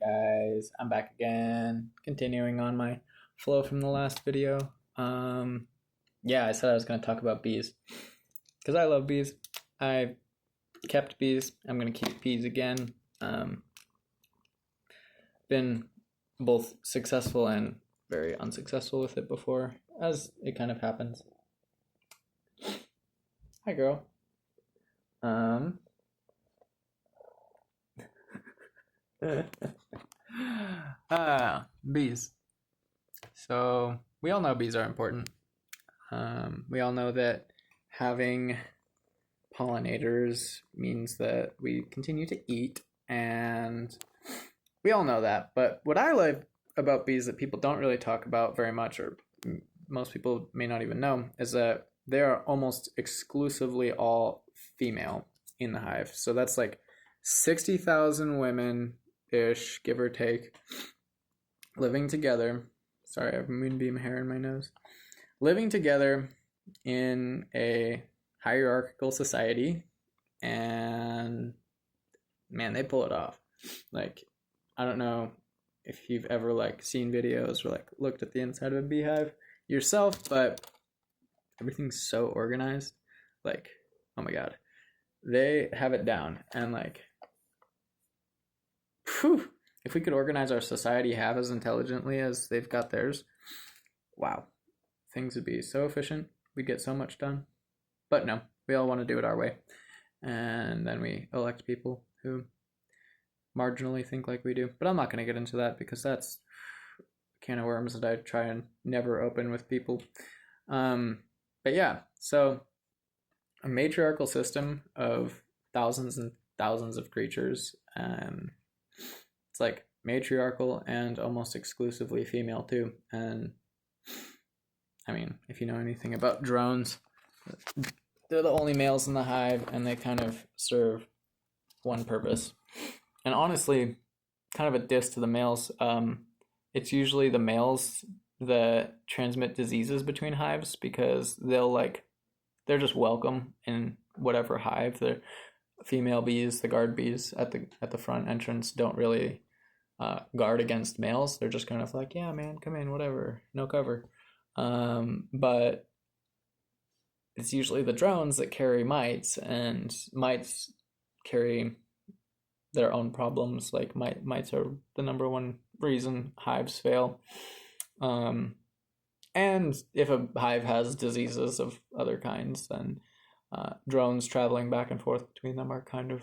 guys? I'm back again, continuing on my flow from the last video. Yeah, I said I was going to talk about bees because I love bees. I kept bees. I'm going to keep bees again. Been both successful and very unsuccessful with it before, as it kind of happens. Hi, girl. Bees. So we all know bees are important. We all know that having pollinators means that we continue to eat, and we all know that. But what I like about bees that people don't really talk about very much, or most people may not even know, is that they are almost exclusively all female in the hive. So that's like 60,000 women-ish, give or take, living together. Sorry, I have moonbeam hair in my nose. Living together in a hierarchical society, and man, they pull it off. Like, I don't know if you've ever like seen videos or like looked at the inside of a beehive yourself, but everything's so organized. Like, oh my god, they have it down. And like, whew, if we could organize our society half as intelligently as they've got theirs, wow, things would be so efficient. We'd get so much done. But no, we all want to do it our way. And then we elect people who marginally think like we do. But I'm not going to get into that because that's a can of worms that I try and never open with people. But yeah, so a matriarchal system of thousands and thousands of creatures. It's like matriarchal and almost exclusively female too. And I mean, if you know anything about drones, they're the only males in the hive, and they kind of serve one purpose. And honestly, kind of a diss to the males. It's usually the males that transmit diseases between hives because they're just welcome in whatever hive. The female bees, the guard bees at the front entrance, don't really guard against males. They're just kind of like, yeah, man, come in, whatever, no cover. But it's usually the drones that carry mites, and mites carry their own problems. Like mites are the number one reason hives fail. And if a hive has diseases of other kinds, then drones traveling back and forth between them are kind of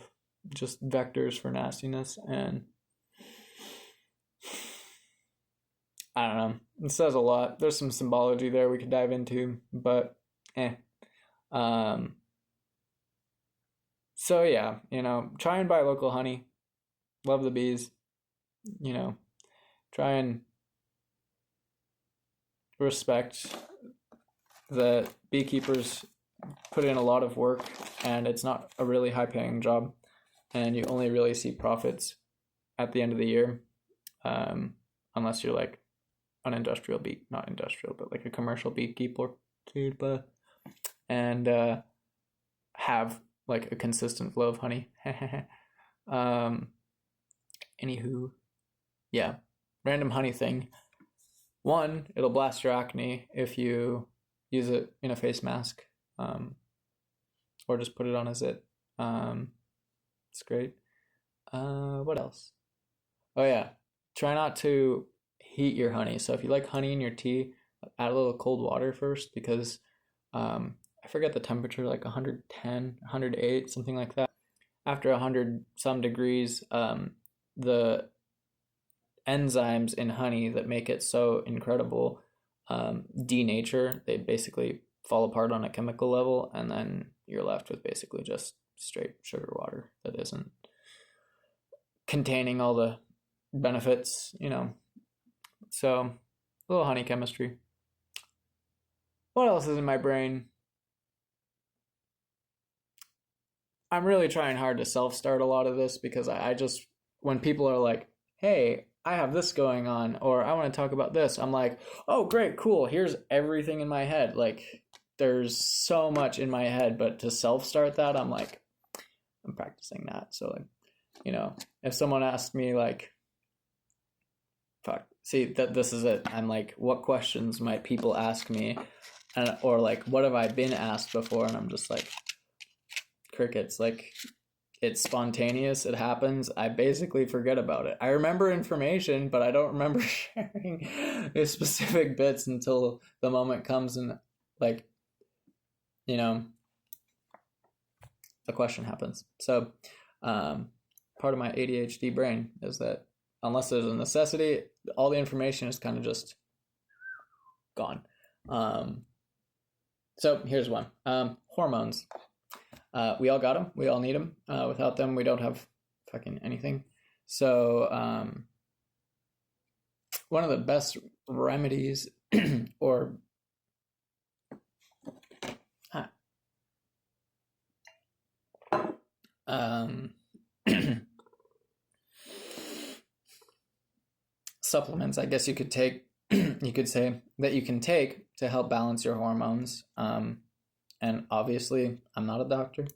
just vectors for nastiness. And I don't know. It says a lot. There's some symbology there we could dive into, but so yeah, try and buy local honey. Love the bees. Try and respect that beekeepers put in a lot of work, and it's not a really high paying job, and you only really see profits at the end of the year, unless you're like an industrial not industrial, but like a commercial beekeeper, and have like a consistent flow of honey. Anywho, yeah, random honey thing. One, it'll blast your acne if you use it in a face mask, or just put it on a zit. It's great. What else? Oh yeah, try not to heat your honey. So if you like honey in your tea, add a little cold water first, because I forget the temperature, like 110, 108, something like that. After 100 some degrees, the enzymes in honey that make it so incredible denature. They basically fall apart on a chemical level, and then you're left with basically just straight sugar water that isn't containing all the benefits, So, a little honey chemistry. What else is in my brain? I'm really trying hard to self-start a lot of this because I just, when people are like, hey, I have this going on, or I want to talk about this, I'm like, oh, great, cool, here's everything in my head. Like, there's so much in my head, but to self-start that, I'm like, I'm practicing that. So, like, if someone asked me, like, fuck. See, that this is it. I'm like, what questions might people ask me, or like, what have I been asked before? And I'm just like, crickets. Like, it's spontaneous. It happens. I basically forget about it. I remember information, but I don't remember sharing the specific bits until the moment comes and, like, you know, a question happens. So, part of my ADHD brain is that unless there's a necessity, all the information is kind of just gone. So here's one. Hormones. We all got them. We all need them. Without them, we don't have fucking anything. So one of the best remedies or supplements, I guess you could take, you could say that you can take to help balance your hormones. And obviously, I'm not a doctor,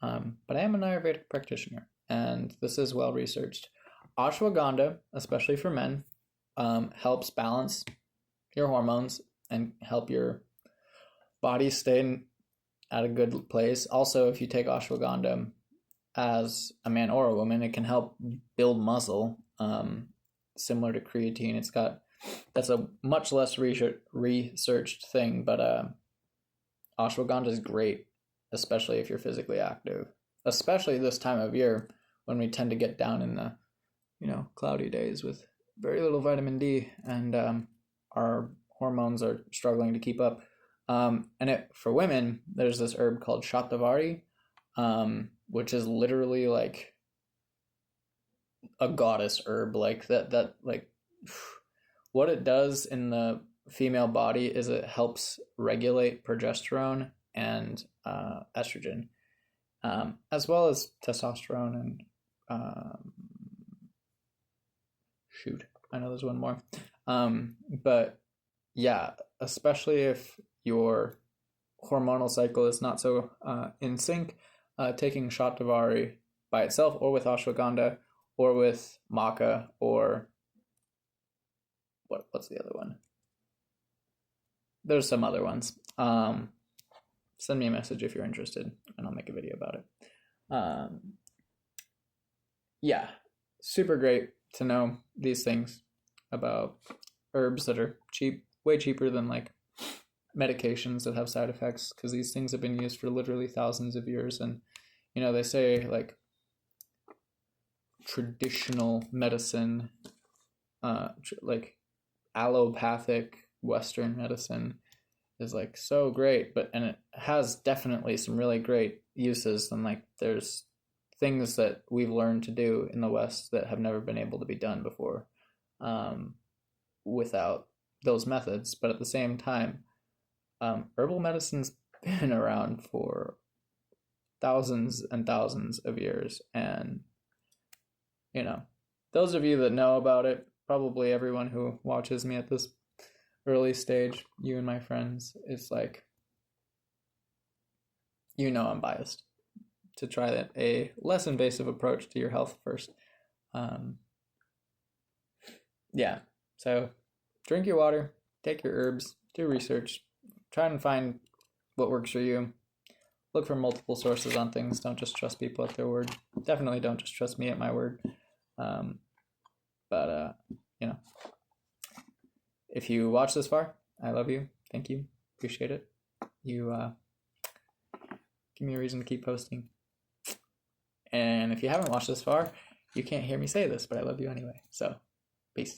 but I am an Ayurvedic practitioner, and this is well researched. Ashwagandha, especially for men, helps balance your hormones and help your body stay at a good place. Also, if you take ashwagandha as a man or a woman, it can help build muscle, similar to creatine. That's a much less researched thing, but ashwagandha is great, especially if you're physically active, especially this time of year when we tend to get down in the, cloudy days with very little vitamin D, and our hormones are struggling to keep up. For women, there's this herb called shatavari, which is literally like a goddess herb. Like that like what it does in the female body is it helps regulate progesterone and estrogen, as well as testosterone and I know there's one more, but yeah, especially if your hormonal cycle is not so in sync, taking shatavari by itself, or with ashwagandha, or with maca, or what's the other one? There's some other ones. Send me a message if you're interested, and I'll make a video about it. Yeah, super great to know these things about herbs that are cheap, way cheaper than like medications that have side effects, because these things have been used for literally thousands of years. And they say like traditional medicine, like allopathic Western medicine is like so great, and it has definitely some really great uses, and like there's things that we've learned to do in the West that have never been able to be done before, without those methods. But at the same time, herbal medicine's been around for thousands and thousands of years, and those of you that know about it, probably everyone who watches me at this early stage, you and my friends, it's like, I'm biased to try a less invasive approach to your health first. Yeah, so drink your water, take your herbs, do research, try and find what works for you. Look for multiple sources on things. Don't just trust people at their word. Definitely don't just trust me at my word. But if you watch this far, I love you. Thank you. Appreciate it. You give me a reason to keep posting. And if you haven't watched this far, you can't hear me say this, but I love you anyway. So, peace.